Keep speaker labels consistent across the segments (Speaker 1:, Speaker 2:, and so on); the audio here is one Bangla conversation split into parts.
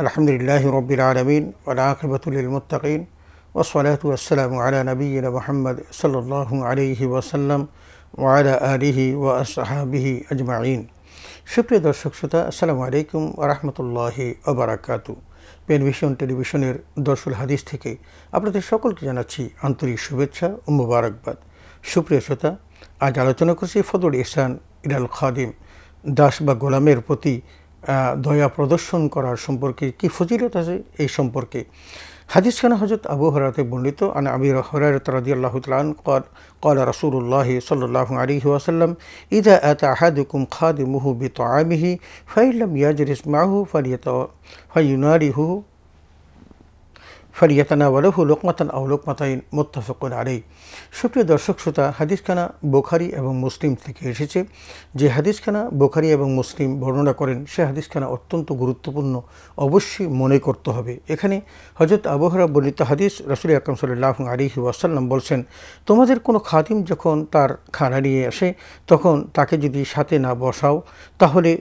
Speaker 1: আলহামদুলিল্লাহি রাব্বিল আলামিন ওয়াল আকিবাতু লিল মুত্তাকিন ওয়াসসালাতু ওয়াসসালামু আলা নাবিয়্যিনা মুহাম্মদ সাল্লাল্লাহু আলাইহি ওয়াসাল্লাম ওয়া আলা আলিহি ওয়া আসহাবিহি আজমাইন। সুপ্রিয় দর্শক শ্রোতা, আসসালামু আলাইকুম ওয়া রাহমাতুল্লাহি ওয়া বারাকাতুহু। পেন ভিশন টেলিভিশনের দর্শুল হাদিস থেকে আপনাদের সকলকে জানাচ্ছি আন্তরিক শুভেচ্ছা ও মোবারকবাদ। সুপ্রিয় শ্রোতা, আজ আলোচনা করছি ফদলুল ইহসান ইলাল খাদিম, দাস বা গোলামের প্রতি দয়া প্রদর্শন করার সম্পর্কে কি ফজিলত আছে এই সম্পর্কে। হাদিস খানা হযরত আবু হুরায়রা বর্ণিত, আন আবি হুরায়রা রাদিয়াল্লাহু তাআলা আনহু قال رسول الله صلى الله عليه وسلم إذا أتى أحدكم خادمه بطعامه فإن لم يجلس معه ফালিয়াতানাওয়ালাহু লুকমাতান আও লুকমাতাইন, মুত্তাফাকুন আলাইহি। সুপ্রিয় দর্শক শ্রোতা, হাদিসখানা বুখারী এবং মুসলিম থেকে এসেছে। যে হাদিসখানা বুখারী এবং মুসলিম বর্ণনা করেন সে হাদিসখানা অত্যন্ত গুরুত্বপূর্ণ, অবশ্যই মনে করতে হবে। এখানে হযরত আবু হুরায়রা বর্ণিত হাদিস, রাসূল আকরাম সাল্লাল্লাহু আলাইহি ওয়াসাল্লাম বলছেন, তোমাদের কোনো খাদিম যখন তার খানা নিয়ে আসে তখন তাকে যদি সাথে না বসাও তাহলে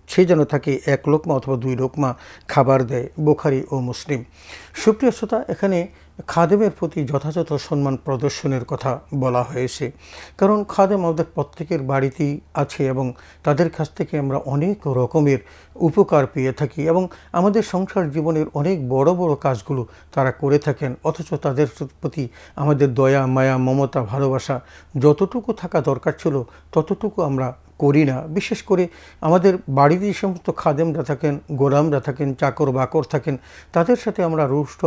Speaker 1: সে যেন তাকে এক লোকমা অথবা দুই লোকমা খাবার দেয়। বুখারী ও মুসলিম। সুপ্রিয় শ্রোতা, এখানে খাদেমের প্রতি যথাযথ সম্মান প্রদর্শনের কথা বলা হয়েছে, কারণ খাদেম আমাদের প্রত্যেকের বাড়িতেই আছে এবং তাদের কাছ থেকে আমরা অনেক রকমের উপকার পেয়ে থাকি এবং আমাদের সংসার জীবনের অনেক বড় বড় কাজগুলো তারা করে থাকেন, অথচ তাদের প্রতি আমাদের দয়া, মায়া, মমতা, ভালোবাসা যতটুকু থাকা দরকার ছিল ততটুকু আমরা করি না। বিশেষ করে আমাদের বাড়িতে যে সমস্ত খাদেমরা থাকেন, গোলামরা থাকেন, চাকর বাকর থাকেন, তাদের সাথে আমরা রুষ্ট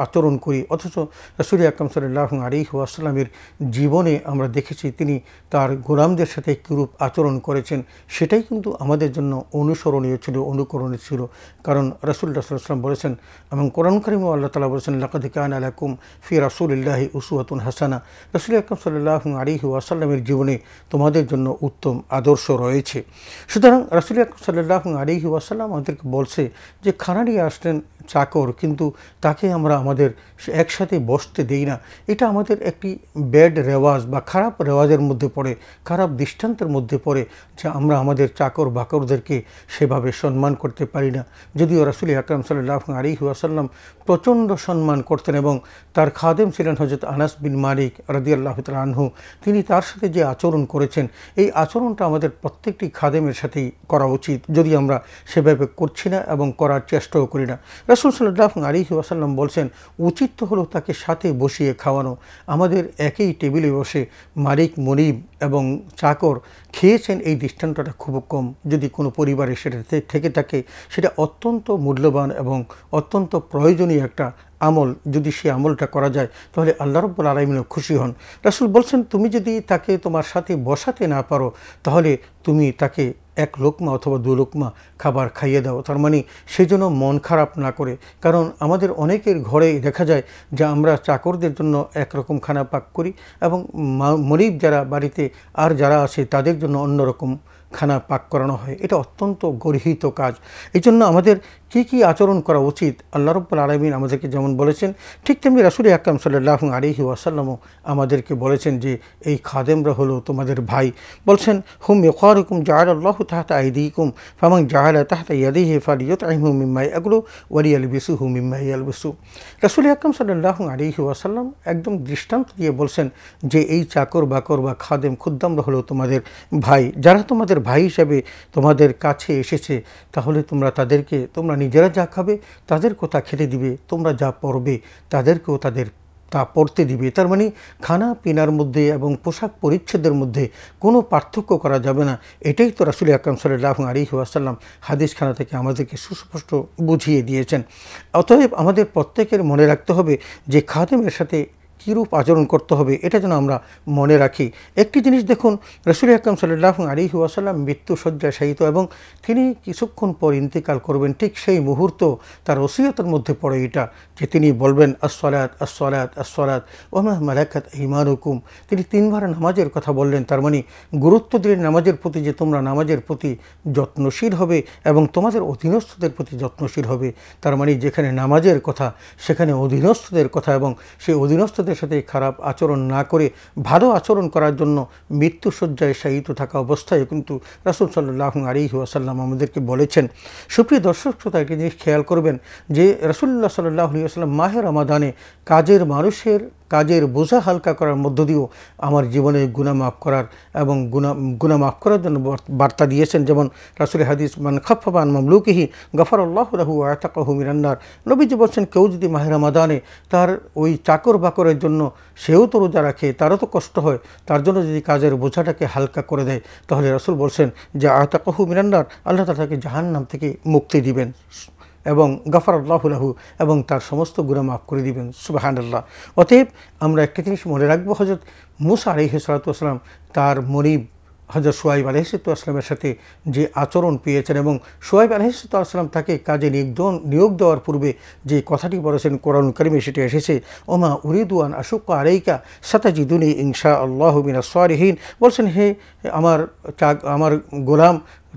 Speaker 1: আচরণ করি, অথচ রাসূল আকরাম সাল্লাল্লাহু আলাইহি ওয়াসাল্লামের জীবনে আমরা দেখেছি তিনি তার গোলামদের সাথে কিরূপ আচরণ করেছেন। সেটাই কিন্তু আমাদের জন্য অনুসরণীয় ছিল, অনুকরণীয় ছিল। কারণ রাসূলুল্লাহ সাল্লাল্লাহু আলাইহি ওয়াসাল্লাম বলেছেন এবং কোরআন কারীমে আল্লাহ তাআলা বলেছেন, লাকাদ কানা লাকুম ফি রাসূলিল্লাহি উসওয়াতুন হাসানাহ। রাসূল আকরাম সাল্লাল্লাহু আলাইহি ওয়াসাল্লামের জীবনে তোমাদের জন্য উত্তম আদর্শ রয়েছে। সুতরাং রাসূল আকরাম সাল্লাল্লাহু আলাইহি ওয়াসাল্লাম আমাদেরকে বলছে যে খানা নিয়ে আসলেন চাকর, কিন্তু তাকে আমরা আমাদের একসাথে বসতে দেই না। এটা আমাদের একটি ব্যাড রেওয়াজ বা খারাপ রেওয়াজের মধ্যে পড়ে, খারাপ দৃষ্টান্তের মধ্যে পড়ে যে আমরা আমাদের চাকর বাকরদেরকে সেভাবে সম্মান করতে পারি না। যদিও রাসূল আকরাম সাল্লাল্লাহু আলাইহি ওয়াসাল্লাম প্রচণ্ড সম্মান করতেন এবং তার খাদেম ছিলেন হযরত আনাস বিন মালিক রাদিয়াল্লাহু তাআলা আনহু। তিনি তার সাথে যে আচরণ করেছেন এই আচরণটা আমাদের প্রত্যেকটি খাদেমের সাথেই করা উচিত, যদি আমরা সেভাবে করছি না এবং করার চেষ্টাও করি না। রাসূল সাল্লাল্লাহু আলাইহি ওয়াসাল্লাম বলছেন, উচিত তো হলো তাকে সাথে বসিয়ে খাওয়ানো। আমাদের একই টেবিলে বসে মালিক, মনিব এবং চাকর খেয়েছেন এই দৃষ্টান্তটা খুব কম। যদি কোনো পরিবারে সেটা থেকে থাকে সেটা অত্যন্ত মূল্যবান এবং অত্যন্ত প্রয়োজনীয় একটা আমল। যদি সে আমলটা করা যায় তাহলে আল্লাহ রাব্বুল আলামিনও খুশি হন। রাসূল বলছেন, তুমি যদি তাকে তোমার সাথে বসাতে না পারো তাহলে তুমি তাকে এক লোকমা অথবা দু লোকমা খাবার খাইয়ে দাও। তার মানে সেই জন্য মন খারাপ না করে, কারণ আমাদের অনেকের ঘরে দেখা যায় যে আমরা চাকরদের জন্য একরকম খানা পাক করি এবং মনিব যারা বাড়িতে আর যারা আছে তাদের জন্য অন্যরকম খানা পাক করানো হয়। এটা অত্যন্ত গর্হিত কাজ। এই জন্য আমাদের কী কী আচরণ করা উচিত আল্লাহ রাব্বুল আলামিন আমাদেরকে যেমন বলেছেন, ঠিক তেমনি রাসূল আকরাম সাল্লাল্লাহু আলাইহি ওয়াসাল্লামও আমাদেরকে বলেছেন যে এই খাদেমরা হলো তোমাদের ভাই। বলছেন, হুম ইখারুকুম জাআলাল্লাহু তাহতা আইদিকুম ফামান জাআলা তাহতা ইয়াদিহি ফালিয়ুতইমহু মিম্মা ইয়াকুলু ওয়ালিয়ালবিসুহু মিম্মা ইয়ালবিসু। রাসূল আকরাম সাল্লাল্লাহু আলাইহি ওয়াসাল্লাম একদম দৃষ্টান্ত দিয়ে বলছেন যে এই চাকর বাকর বা খাদেম খুদ্দামরা হলো তোমাদের ভাই। যারা তোমাদের ভাই হিসাবে তোমাদের কাছে এসেছে তাহলে তোমরা তাদেরকে তোমরা নিজেরা যা খাবে তাদেরকেও তা খেতে দিবে, তোমরা যা পরবে তাদেরকেও তা পরতে দিবে। তার মানে খানা পিনার মধ্যে এবং পোশাক পরিচ্ছদের মধ্যে কোনো পার্থক্য করা যাবে না। এটাই তো রাসূল আকরাম সাল্লাল্লাহু আলাইহি ওয়াসাল্লাম হাদিসখানা থেকে আমাদেরকে সুস্পষ্ট বুঝিয়ে দিয়েছেন। অতএব আমাদের প্রত্যেকের মনে রাখতে হবে যে খাদেমের সাথে কীরূপ আচরণ করতে হবে এটা যেন আমরা মনে রাখি। একটি জিনিস দেখুন, রাসূল আকরাম সাল্লাল্লাহু আলাইহি ওয়াসাল্লাম মৃত্যুশয্যায় শায়িত এবং তিনি কিছুক্ষণ পর ইন্তেকাল করবেন। ঠিক সেই মুহূর্ত তার ওসিয়তের মধ্যে পড়ে এটা যে তিনি বলবেন, আসসালাত আসসালাত আসসালাত ওয়া মা মালাকাত আইমানুকুম। তিনি তিনবার নামাজের কথা বললেন। তার মানে গুরুত্ব দিলেন নামাজের প্রতি, যে তোমরা নামাজের প্রতি যত্নশীল হবে এবং তোমাদের অধীনস্থদের প্রতি যত্নশীল হবে। তার মানে যেখানে নামাজের কথা সেখানে অধীনস্থদের কথা এবং সেই অধীনস্থদের ফেরেশতাদের সাথে খারাপ আচরণ না করে ভালো আচরণ করার জন্য মৃত্যুশয্যায় শায়িত থাকা অবস্থায় কিন্তু রাসূল সাল্লাল্লাহু আলাইহি ওয়াসাল্লাম আমাদেরকে বলেছেন। সুপ্রিয় দর্শক শ্রোতা, একটি জিনিস খেয়াল করবেন যে রাসূলুল্লাহ সাল্লাল্লাহু আলাইহি ওয়াসাল্লাম মাহে রমাদানে কাজের বোঝা হালকা করার মধ্য দিয়েও আমার জীবনে গুনাহ মাফ করার এবং গুনাহ মাফ করার জন্য বার্তা দিয়েছেন। যেমন রাসূলের হাদিস, মান খাফফাফা আন মামলুকিহি গাফারাল্লাহু লাহু ওয়া আতাকাহু মিনান নার। নবীজি বলছেন, কেউ যদি মাহে রমাদানে তার ওই চাকর বাকরের জন্য, সেও তো রোজা রাখে, তারও তো কষ্ট হয়, তার জন্য যদি কাজের বোঝাটাকে হালকা করে দেয়, তাহলে রাসূল বলছেন যে আতাকাহু মিনান নার, আল্লাহ তাআলা তাকে জাহান্নাম থেকে মুক্তি দিবেন এবং গাফারাল্লাহু লাহু, এবং তার সমস্ত গুনাহ মাফ করে দিবেন। সুবহানাল্লাহ। অতএব আমরা একটা জিনিস মনে রাখবো, হযরত মূসা আলাইহিস সালাতু ওয়াস সালাম তার মনিব হযরত শুআয়ব আলাইহিস সালাতু ওয়াস সালামের সাথে যে আচরণ পেয়েছেন, এবং শুআয়ব আলাইহিস সালাতু ওয়াস সালাম তাকে কাজে নিয়োগ দেওয়ার পূর্বে যে কথাটি বলেছেন কোরআন কারিমে, সেটি এসেছে, ওমা উরিদু আন আশুক্কা আলাইকা সাতাজিদুনি ইনশাআল্লাহু মিনাস সালিহিন। বলছেন, হে আমার গোলাম,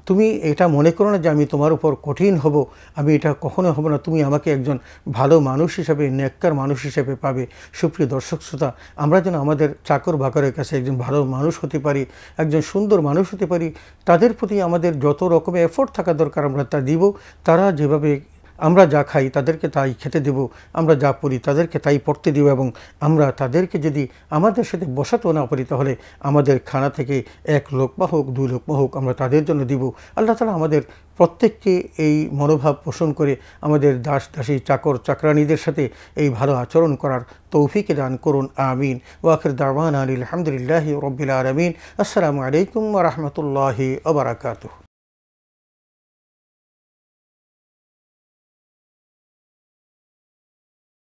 Speaker 1: তুমি এটা মনে করো না যে আমি তোমার উপর কঠিন হব, আমি এটা কখনো হব না। তুমি আমাকে একজন ভালো মানুষ হিসাবে, নেককার মানুষ হিসেবে পাবে। সুপ্রিয় দর্শক শ্রোতা, আমরা যেন আমাদের চাকর বাকরের কাছে একজন ভালো মানুষ হতে পারি, একজন সুন্দর মানুষ হতে পারি। তাদের প্রতি আমাদের যত রকমের এফোর্ট থাকা দরকার আমরা তা দিব। তারা যেভাবে, আমরা যা খাই তাদেরকে তাই খেতে দেব, আমরা যা পড়ি তাদেরকে তাই পড়তে দেব, এবং আমরা তাদেরকে যদি আমাদের সাথে বসাতেও না পারি, তাহলে আমাদের খানা থেকে 1 লোকমা হোক, 2 লোকমা হোক, আমরা তাদের জন্য দিব। আল্লাহ তাআলা আমাদের প্রত্যেককে এই মনোভাব পোষণ করে আমাদের দাস দাসী, চাকর চাকরানীদের সাথে এই ভালো আচরণ করার তৌফিক দান করুন। আমিন। ওয়া আখির দাওয়ানা আলহামদুলিল্লাহি রাব্বিল আলামিন। আসসালামু আলাইকুম ওয়া রাহমাতুল্লাহি ওয়া বারাকাতুহু।